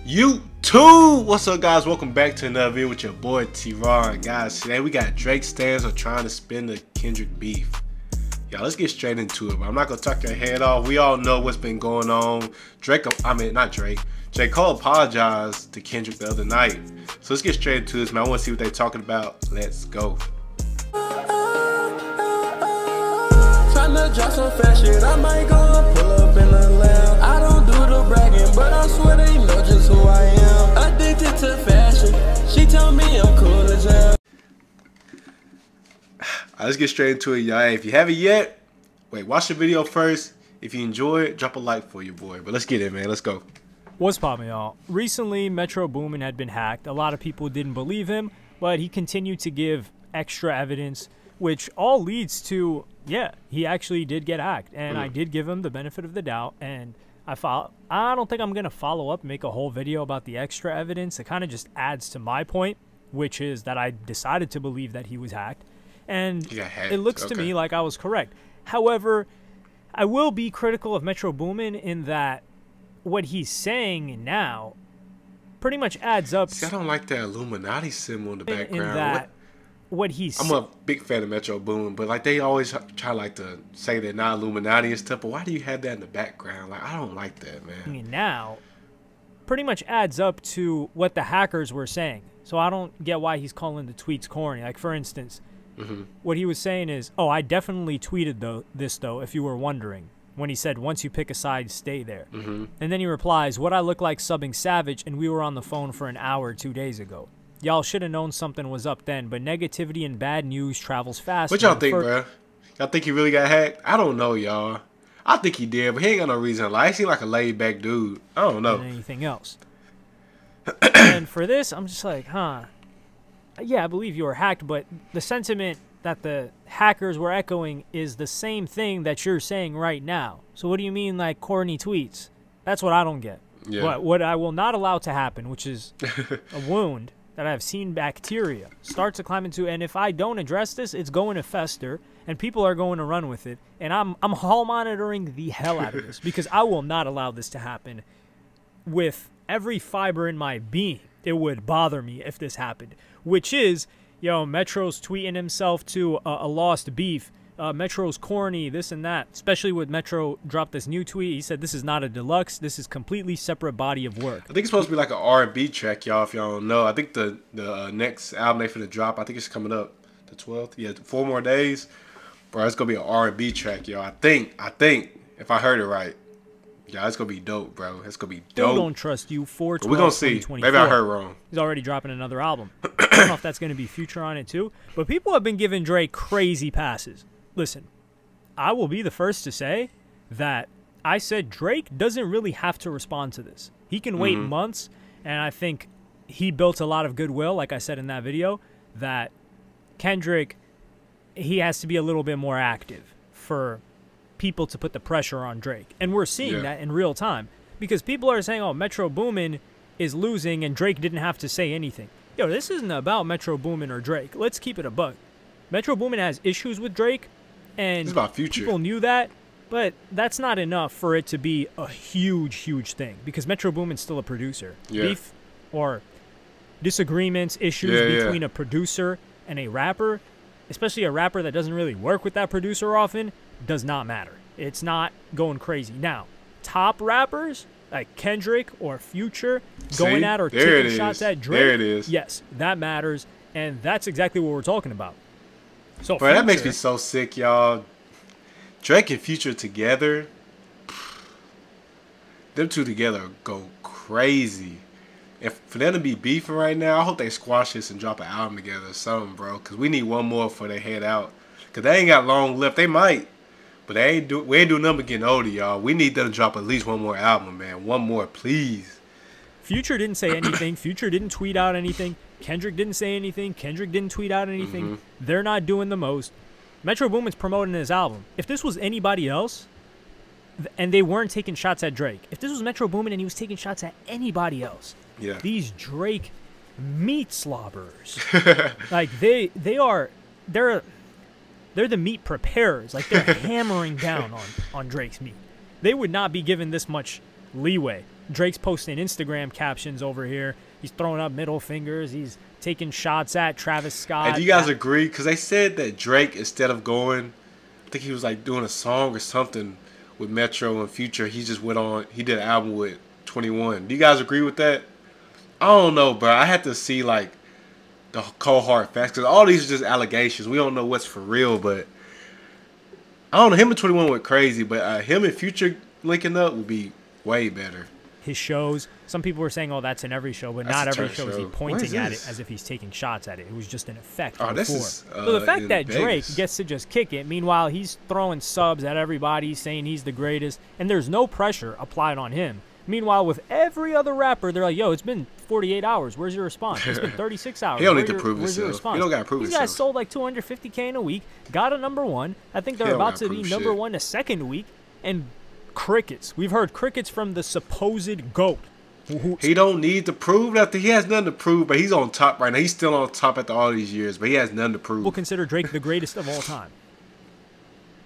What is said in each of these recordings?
YouTube, what's up, guys? Welcome back to another video with your boy T-Ron. Guys, today we got Drake stands are trying to spin the Kendrick beef. Y'all, let's get straight into it, but I'm not gonna talk your head off. We all know what's been going on. J. Cole apologized to Kendrick the other night. So let's get straight into this, man. I want to see what they're talking about. Let's go. Tryna drop some fast shit, I might go pull up in the lab. I don't do the bragging, but I swear they know just who I am. Addicted to fashion, she tell me I'm cool as hell. Let's get straight into it, y'all. If you haven't yet, wait, watch the video first. If you enjoy it, drop a like for your boy. But let's get it, man. Let's go. What's poppin', y'all? Recently, Metro Boomin had been hacked. A lot of people didn't believe him, but he continued to give extra evidence, which all leads to, yeah, he actually did get hacked. And I did give him the benefit of the doubt. And I don't think I'm going to follow up and make a whole video about the extra evidence. It kind of just adds to my point, which is that I decided to believe that he was hacked. And it looks to me like I was correct. However, I will be critical of Metro Boomin in that what he's saying now pretty much adds up. See, I don't like that Illuminati symbol in the background. In that I'm a big fan of Metro Boomin, but like they always try like to say they're not Illuminati and stuff. But why do you have that in the background? Like, I don't like that, man. Now pretty much adds up to what the hackers were saying. So I don't get why he's calling the tweets corny. Like, for instance, what he was saying is, oh, I definitely tweeted this, if you were wondering, when he said, once you pick a side, stay there. And then he replies, what I look like subbing Savage, and we were on the phone for an hour 2 days ago. Y'all should have known something was up then, but negativity and bad news travels fast. What y'all think, bro? Y'all think he really got hacked? I don't know, y'all. I think he did, but he ain't got no reason to lie. He seemed like a laid-back dude. I don't know. Than anything else. And for this, I'm just like, huh. Yeah, I believe you were hacked, but the sentiment that the hackers were echoing is the same thing that you're saying right now. So what do you mean, like, corny tweets? That's what I don't get. Yeah. But what I will not allow to happen, which is a wound that I've seen bacteria start to climb into, and if I don't address this, it's going to fester, and people are going to run with it. And I'm hall monitoring the hell out of this, because I will not allow this to happen with every fiber in my being. It would bother me if this happened, which is, yo, Metro's tweeting himself to a lost beef. Metro's corny, this and that. Especially with Metro dropped this new tweet. He said this is not a deluxe. This is completely separate body of work. I think it's supposed to be like an R&B track, y'all, if y'all don't know. I think the next album they finna drop, I think it's coming up the 12th. Yeah, 4 more days. Bro, it's going to be an R&B track, y'all. I think, if I heard it right. Yeah, it's going to be dope, bro. It's going to be dope. Still don't trust you. 4/12, we're going to see. Maybe I heard wrong. He's already dropping another album. I don't know if that's going to be Future on it too. But people have been giving Drake crazy passes. Listen, I will be the first to say that I said Drake doesn't really have to respond to this. He can wait months, and I think he built a lot of goodwill, like I said in that video, that Kendrick, he has to be a little bit more active for people to put the pressure on Drake. And we're seeing that in real time, because people are saying, oh, Metro Boomin is losing and Drake didn't have to say anything. Yo, this isn't about Metro Boomin or Drake. Let's keep it a buck. Metro Boomin has issues with Drake, and it's about Future. People knew that, but that's not enough for it to be a huge thing, because Metro Boomin's still a producer. Beef or disagreements, issues between a producer and a rapper, especially a rapper that doesn't really work with that producer often, does not matter. It's not going crazy. Now, top rappers like Kendrick or Future going at or taking shots at Drake, there it is. Yes, that matters, and that's exactly what we're talking about. So, bro, that makes me so sick, y'all. Drake and Future together, them two together go crazy. If for them to be beefing right now, I hope they squash this and drop an album together or something, bro. Because we need one more before they head out. Because they ain't got long left. They might. But we ain't doing nothing but getting older, y'all. We need them to drop at least one more album, man. One more, please. Future didn't say anything. Future didn't tweet out anything. Kendrick didn't say anything. Kendrick didn't tweet out anything. They're not doing the most. Metro Boomin's promoting his album. If this was anybody else, and they weren't taking shots at Drake, if this was Metro Boomin and he was taking shots at anybody else, these Drake meat slobbers, like they're the meat preparers. Like, they're hammering down on Drake's meat. They would not be given this much leeway. Drake's posting Instagram captions over here. He's throwing up middle fingers. He's taking shots at Travis Scott. And do you guys agree? Because they said that Drake, instead of going, I think he was like doing a song or something with Metro and Future, he just went on, he did an album with 21. Do you guys agree with that? I don't know, bro. I had to see like the cold hard facts because all these are just allegations. We don't know what's for real, but I don't know. Him and 21 went crazy, but him and Future linking up would be way better. His shows, some people were saying, oh, that's in every show, but That's not a every church show is he show. pointing at it this? as if he's taking shots at it. It was just an effect. Oh, this before. is, So the fact in that Drake Vegas. gets to just kick it, meanwhile he's throwing subs at everybody, saying he's the greatest, and there's no pressure applied on him. Meanwhile, with every other rapper, they're like, yo, it's been 48 hours. Where's your response? It's been 36 hours. He don't need to prove Where's your himself. response? He don't gotta prove These himself. guys sold like 250K in a week, got a #1. I think they're He don't about gotta to be prove number shit. one the second week, and crickets. We've heard crickets from the supposed GOAT. He don't need to prove nothing. He has nothing to prove, but he's on top right now. He's still on top after all these years, but he has nothing to prove. People consider Drake the greatest of all time.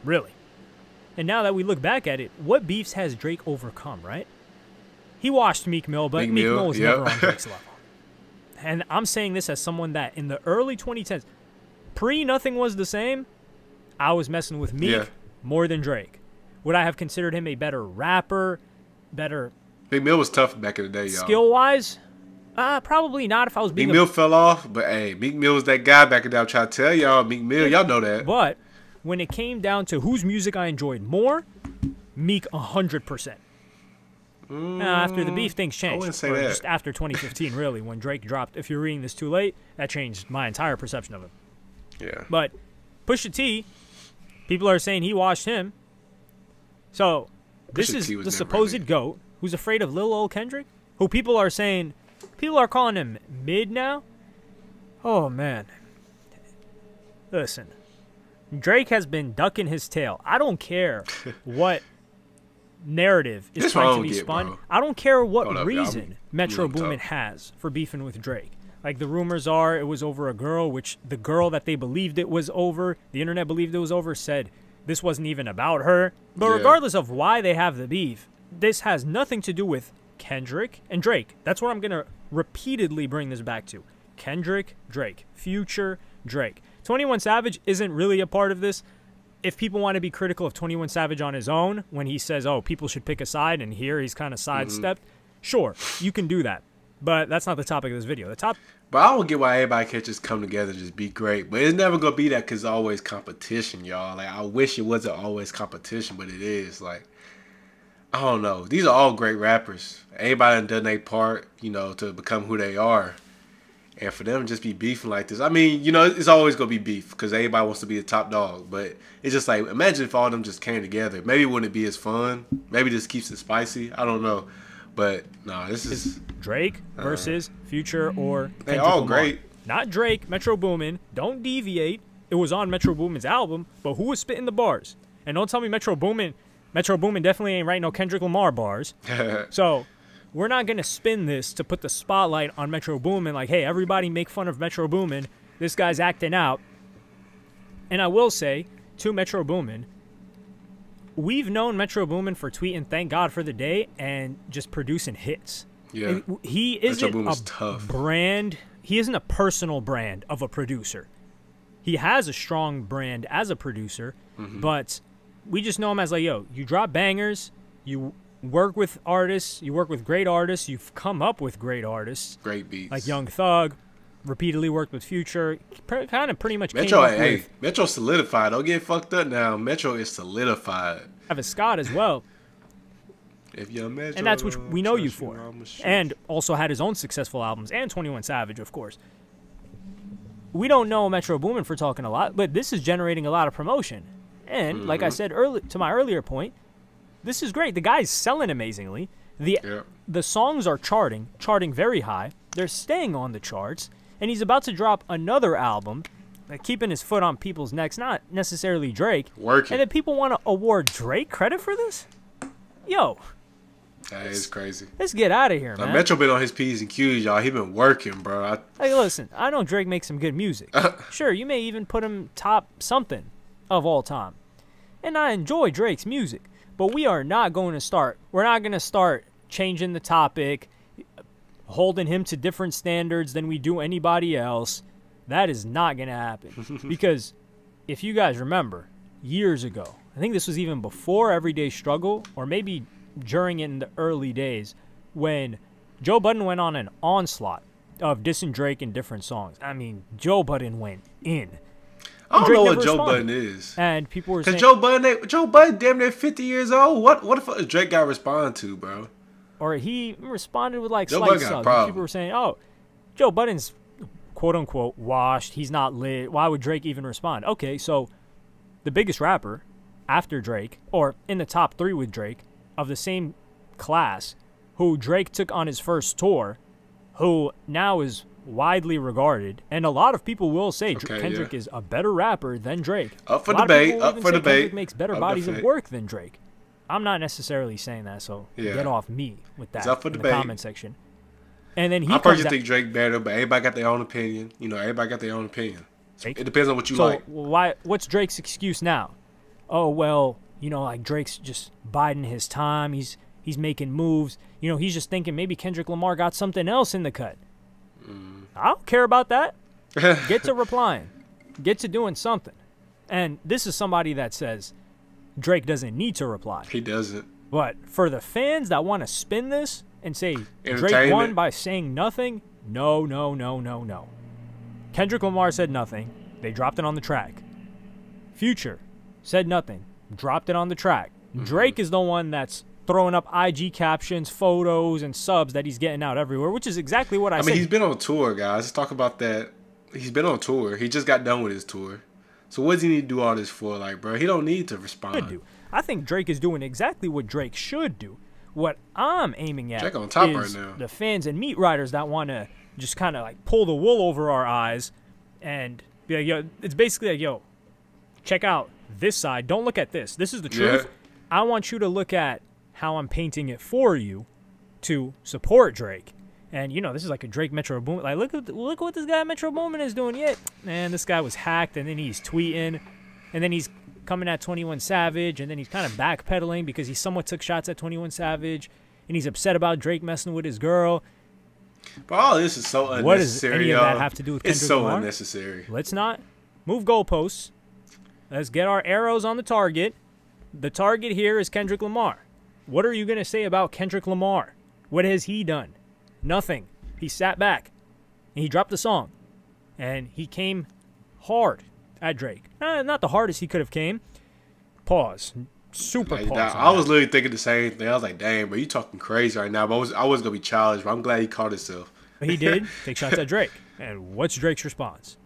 Really. And now that we look back at it, what beefs has Drake overcome, right? He washed Meek Mill, but Meek Mill was yep. never on Drake's level. And I'm saying this as someone that in the early 2010s, pre-Nothing Was the Same, I was messing with Meek Yeah. more than Drake. Would I have considered him a better rapper, better Meek Mill was tough back in the day, y'all. skill-wise? Probably not if I was being Meek Mill fell off, but hey, Meek Mill was that guy back in the day. I'm trying to tell y'all, Meek Mill, y'all know that. But when it came down to whose music I enjoyed more, Meek 100%. After the beef, things changed. wouldn't say Or that. Just after 2015, really, when Drake dropped If You're Reading This Too Late, that changed my entire perception of him. Yeah. But Pusha T, people are saying he washed him. So this Pusha is T was the never supposed really- GOAT who's afraid of Lil Old Kendrick, who people are saying, people are calling him mid now. Oh, man. Listen, Drake has been ducking his tail. I don't care what narrative is This one I trying to don't be get, spun. bro. I don't care what Hold up, y'all. reason Metro I'm Boomin tough. has for beefing with Drake. Like, the rumors are it was over a girl, which the girl that they believed it was over, the internet believed it was over, said this wasn't even about her. But Yeah. regardless of why they have the beef, this has nothing to do with Kendrick and Drake. That's what I'm going to repeatedly bring this back to. Kendrick, Drake. Future, Drake. 21 Savage isn't really a part of this. If people want to be critical of 21 Savage on his own, when he says, oh, people should pick a side, and here he's kind of sidestepped, sure, you can do that. But that's not the topic of this video. The top. But I don't get why everybody can't just come together and just be great. But it's never going to be that because it's always competition, y'all. Like, I wish it wasn't always competition, but it is. Like, I don't know. These are all great rappers. Everybody done their part, you know, to become who they are. And for them to just be beefing like this, I mean, you know, it's always going to be beef because everybody wants to be the top dog. But it's just like, imagine if all of them just came together. Maybe it wouldn't be as fun. Maybe this keeps it spicy. I don't know. But, no, this is... Drake versus Future or They Kendrick all Lamar. great. Not Drake, Metro Boomin. Don't deviate. It was on Metro Boomin's album, but who was spitting the bars? And don't tell me Metro Boomin definitely ain't writing no Kendrick Lamar bars. So we're not going to spin this to put the spotlight on Metro Boomin like, hey, everybody make fun of Metro Boomin. This guy's acting out. And I will say, to Metro Boomin, we've known Metro Boomin for tweeting thank God for the day and just producing hits. Yeah. He Metro isn't Boomin's a tough. brand. He isn't a personal brand of a producer. He has a strong brand as a producer, but we just know him as like, yo, you drop bangers, you work with artists, you work with great artists, you've come up with great artists. Great beats. Like Young Thug, repeatedly worked with Future, kind of pretty much Metro, came up hey, with Metro solidified. Don't get fucked up now. Metro is solidified. Travis Scott as well. If you're Metro, And that's what we know you trust for. I'ma shoot. And also had his own successful albums, and 21 Savage, of course. We don't know Metro Boomin for talking a lot, but this is generating a lot of promotion. And like I said to my earlier point, this is great. The guy's selling amazingly. The songs are charting very high. They're staying on the charts. And he's about to drop another album, like keeping his foot on people's necks, not necessarily Drake. Working. And then people want to award Drake credit for this? Yo, That is crazy. let's get out of here, Now, man. Metro been on his P's and Q's, y'all. He been working, bro. Like, listen, I know Drake makes some good music. Sure, you may even put him top something of all time. And I enjoy Drake's music. But we're not going to start changing the topic, holding him to different standards than we do anybody else. That is not going to happen. Because if you guys remember, years ago, I think this was even before Everyday Struggle, or maybe during in the early days, when Joe Budden went on an onslaught of dissing Drake in different songs. I mean, Joe Budden went in. I don't know what Joe Budden is. And people were saying... Because Joe Budden damn near 50 years old. What the fuck does Drake got to respond to, bro? Or he responded with, like, Joe slight Budden got a subs. problem. People were saying, oh, Joe Budden's quote-unquote washed. He's not lit. Why would Drake even respond? Okay, so the biggest rapper after Drake, or in the top 3 with Drake, of the same class, who Drake took on his first tour, who now is widely regarded, and a lot of people will say Kendrick is a better rapper than Drake. Up for debate. Kendrick makes better bodies of work than Drake. I'm not necessarily saying that, so get off me with that in the comment section. And then I personally think Drake better, but everybody got their own opinion. You know, everybody got their own opinion. So it depends on what you like. So what's Drake's excuse now? Oh, well, you know, like Drake's just biding his time. He's making moves. You know, he's just thinking maybe Kendrick Lamar got something else in the cut. I don't care about that. Get to replying. Get to doing something. And this is somebody that says Drake doesn't need to reply. He doesn't. But for the fans that want to spin this and say Drake won by saying nothing, no. Kendrick Lamar said nothing. They dropped it on the track. Future said nothing. Dropped it on the track. Drake is the one that's throwing up IG captions, photos, and subs that he's getting out everywhere, which is exactly what I said. I mean, he's been on tour, guys. Let's talk about that. He's been on tour. He just got done with his tour. So what does he need to do all this for? Like, bro, he don't need to respond. I think Drake is doing exactly what Drake should do. What I'm aiming at Drake on top is right now. The fans and meat riders that want to just kind of like pull the wool over our eyes and be like, yo, it's basically like, yo, check out this side. Don't look at this. This is the truth. Yeah. I want you to look at how I'm painting it for you to support Drake. And, you know, this is like a Drake Metro Boomin. Like, look what this guy Metro Boomin is doing yet. Man, this guy was hacked, and then he's tweeting, and then he's coming at 21 Savage, and then he's kind of backpedaling because he somewhat took shots at 21 Savage, and he's upset about Drake messing with his girl. But all this is so unnecessary. What does any of that have to do with Kendrick Lamar? It's so unnecessary. Let's not move goalposts. Let's get our arrows on the target. The target here is Kendrick Lamar. What are you going to say about Kendrick Lamar? What has he done? Nothing. He sat back, and he dropped the song, and he came hard at Drake. Not the hardest he could have came. Pause. Super pause. I was literally thinking the same thing. I was like, dang, bro, you talking crazy right now. But I was going to be challenged, but I'm glad he caught himself. But he did take shots at Drake. And what's Drake's response?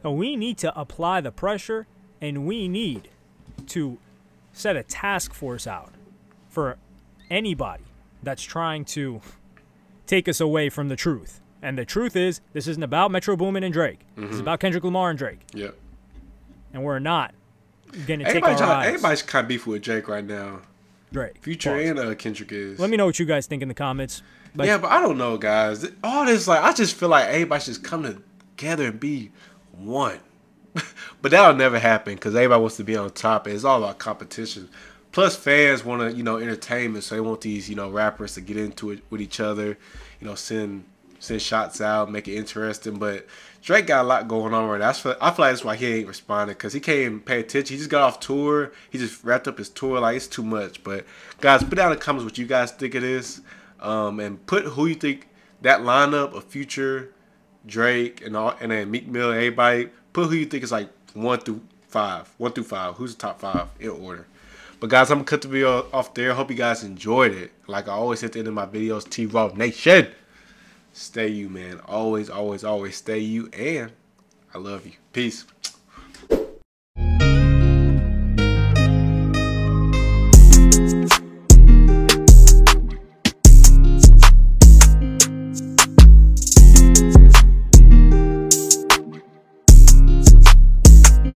So we need to apply the pressure, and we need to set a task force out for anybody that's trying to take us away from the truth. And the truth is, this isn't about Metro Boomin and Drake. This is about Kendrick Lamar and Drake. Yep. And we're not going to take our eyes. Everybody's kind of beefing with Drake right now. Drake. Future and Kendrick is. Let me know what you guys think in the comments. But I don't know, guys. All this, like, I just feel like everybody should just come together and be one. But that'll never happen because everybody wants to be on top. It's all about competition. Plus, fans want to, entertainment, so they want these, rappers to get into it with each other, send shots out, make it interesting. But Drake got a lot going on right now. I feel like that's why he ain't responding, because he can't even pay attention. He just got off tour. He just wrapped up his tour. Like, it's too much. But, guys, put down in the comments what you guys think it is. And put who you think that lineup of Future, Drake, and then Meek Mill, everybody. Put who you think is like 1 through 5. 1 through 5. Who's the top 5 in order? But guys, I'm going to cut the video off there. Hope you guys enjoyed it. Like I always say at the end of my videos, T-Raw Nation. Stay you, man. Always, always, always stay you. And I love you. Peace.